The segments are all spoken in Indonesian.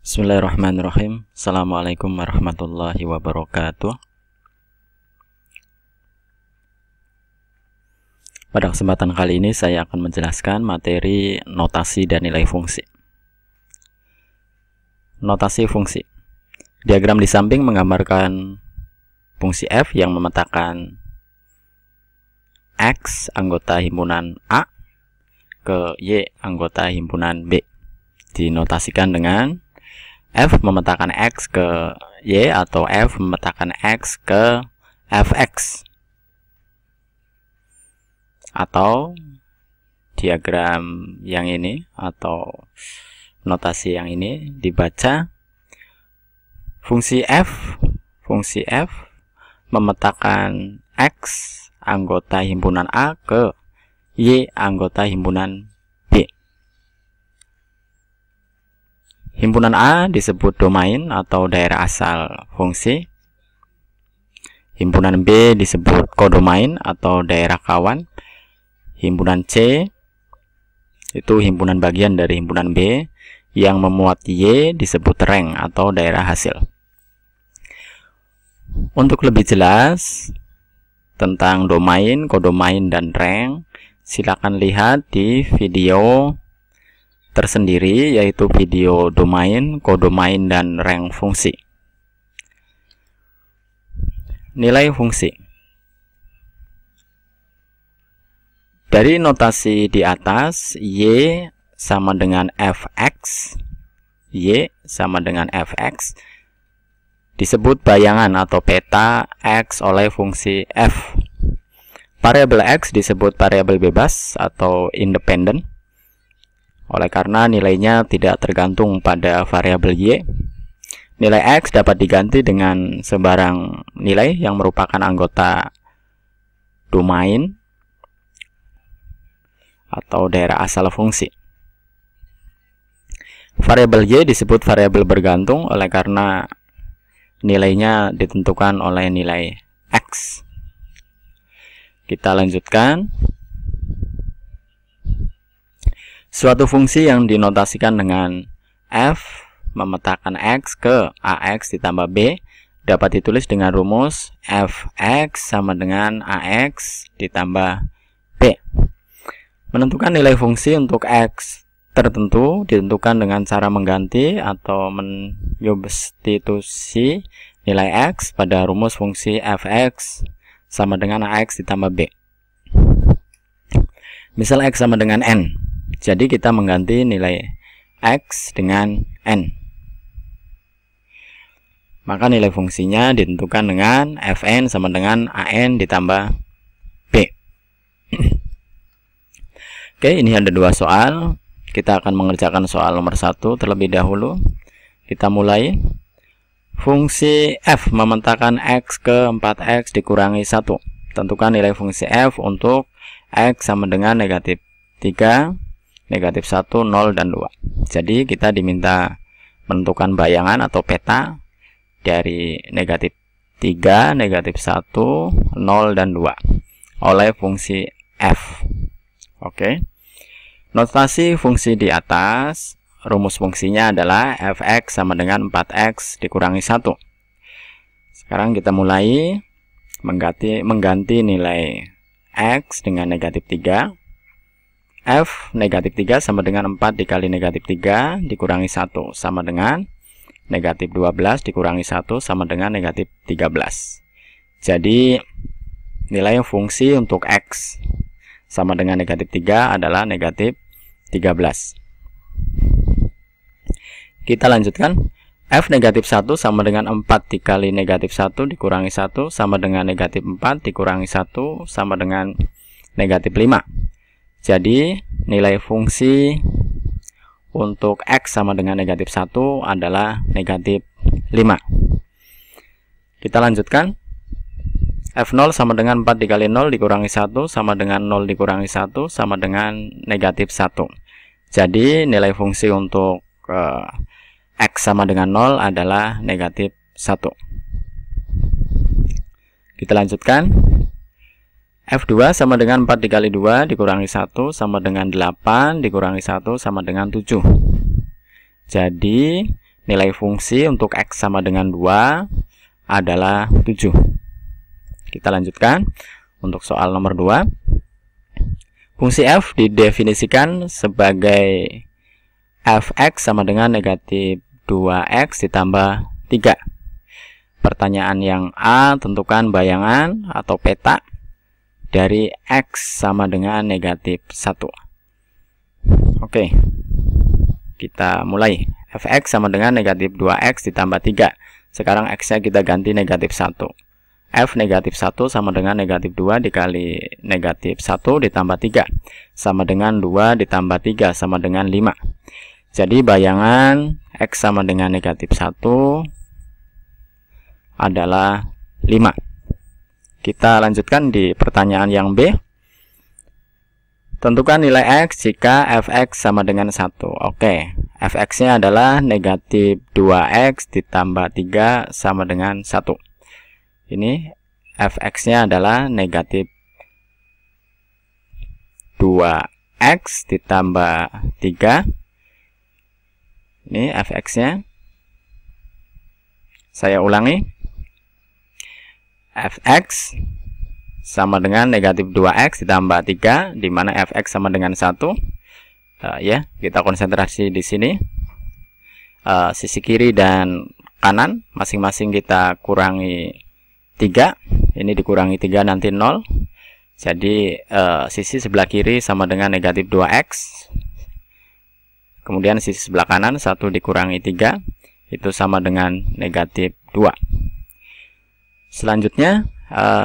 Bismillahirrahmanirrahim. Assalamualaikum warahmatullahi wabarakatuh. Pada kesempatan kali ini saya akan menjelaskan materi notasi dan nilai fungsi. Notasi fungsi. Diagram di samping menggambarkan fungsi f yang memetakan x anggota himpunan A ke y anggota himpunan B. Dinotasikan dengan f memetakan x ke y atau f memetakan x ke fx, atau diagram yang ini atau notasi yang ini dibaca fungsi f memetakan x anggota himpunan A ke y anggota himpunan B. Himpunan A disebut domain atau daerah asal fungsi. Himpunan B disebut kodomain atau daerah kawan. Himpunan C itu himpunan bagian dari himpunan B. Yang memuat Y disebut rank atau daerah hasil. Untuk lebih jelas tentang domain, kodomain, dan rank, silakan lihat di video tersendiri, yaitu video domain, kodomain, dan rank fungsi. Nilai fungsi. Dari notasi di atas, Y sama dengan fx, Y sama dengan fx, disebut bayangan atau peta x oleh fungsi f. Variabel x disebut variabel bebas atau independen, oleh karena nilainya tidak tergantung pada variabel y. Nilai x dapat diganti dengan sebarang nilai yang merupakan anggota domain atau daerah asal fungsi. Variabel y disebut variabel bergantung oleh karena nilainya ditentukan oleh nilai x. Kita lanjutkan. Suatu fungsi yang dinotasikan dengan f memetakan x ke ax ditambah b dapat ditulis dengan rumus fx sama dengan ax ditambah b. Menentukan nilai fungsi untuk x tertentu ditentukan dengan cara mengganti atau menyubstitusi nilai x pada rumus fungsi fx sama dengan ax ditambah b. Misal x sama dengan n. Jadi kita mengganti nilai x dengan n. Maka nilai fungsinya ditentukan dengan fn sama dengan an ditambah b. Oke, ini ada dua soal. Kita akan mengerjakan soal nomor 1 terlebih dahulu. Kita mulai. Fungsi f memetakan x ke 4x dikurangi 1. Tentukan nilai fungsi f untuk x sama dengan negatif 3, negatif 1, 0, dan 2. Jadi kita diminta menentukan bayangan atau peta dari negatif 3, negatif 1, 0, dan 2 oleh fungsi f. Oke. Notasi fungsi di atas, rumus fungsinya adalah fx sama dengan 4x dikurangi 1. Sekarang kita mulai mengganti nilai x dengan negatif 3. F negatif 3 sama dengan 4 dikali negatif 3 dikurangi 1 sama dengan negatif 12 dikurangi 1 sama dengan negatif 13. Jadi nilai fungsi untuk x sama dengan negatif 3 adalah negatif 13. Kita lanjutkan. F negatif 1 sama dengan 4 dikali negatif 1 dikurangi 1 sama dengan negatif 4 dikurangi 1 sama dengan negatif 5. Jadi nilai fungsi untuk x sama dengan negatif 1 adalah negatif 5. Kita lanjutkan. F0 sama dengan 4 dikali 0 dikurangi 1 sama dengan 0 dikurangi 1 sama dengan negatif 1. Jadi nilai fungsi untuk x sama dengan 0 adalah negatif 1. Kita lanjutkan. F2 sama dengan 4 dikali 2 dikurangi 1 sama dengan 8 dikurangi 1 sama dengan 7. Jadi nilai fungsi untuk X sama dengan 2 adalah 7. Kita lanjutkan untuk soal nomor 2. Fungsi f didefinisikan sebagai fx sama dengan negatif 2x ditambah 3. Pertanyaan yang A, tentukan bayangan atau peta dari x sama dengan negatif 1. Oke, kita mulai. Fx sama dengan negatif 2x ditambah 3. Sekarang x-nya kita ganti negatif 1. F negatif 1 sama dengan negatif 2 dikali negatif 1 ditambah 3. Sama dengan 2 ditambah 3 sama dengan 5. Jadi bayangan x sama dengan negatif 1 adalah 5. Kita lanjutkan di pertanyaan yang B. Tentukan nilai x jika fx sama dengan 1. Oke, fx-nya adalah negatif 2x ditambah 3 sama dengan 1. Ini fx-nya adalah negatif 2x ditambah 3. Ini fx-nya. Saya ulangi. Fx sama dengan negatif 2x ditambah 3, di mana fx sama dengan 1. Ya, kita konsentrasi di sini. Sisi kiri dan kanan masing-masing kita kurangi 3. Ini dikurangi 3 nanti 0. Jadi sisi sebelah kiri sama dengan negatif 2x. Kemudian sisi sebelah kanan 1 dikurangi 3 itu sama dengan negatif 2. Selanjutnya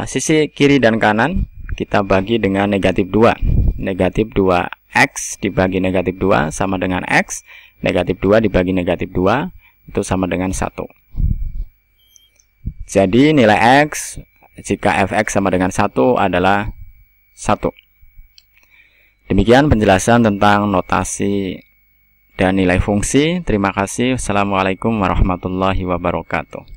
sisi kiri dan kanan kita bagi dengan negatif 2. Negatif 2x dibagi negatif 2 sama dengan x. Negatif 2 dibagi negatif 2 itu sama dengan 1. Jadi nilai x jika fx sama dengan 1 adalah 1. Demikian penjelasan tentang notasi dan nilai fungsi. Terima kasih. Assalamualaikum warahmatullahi wabarakatuh.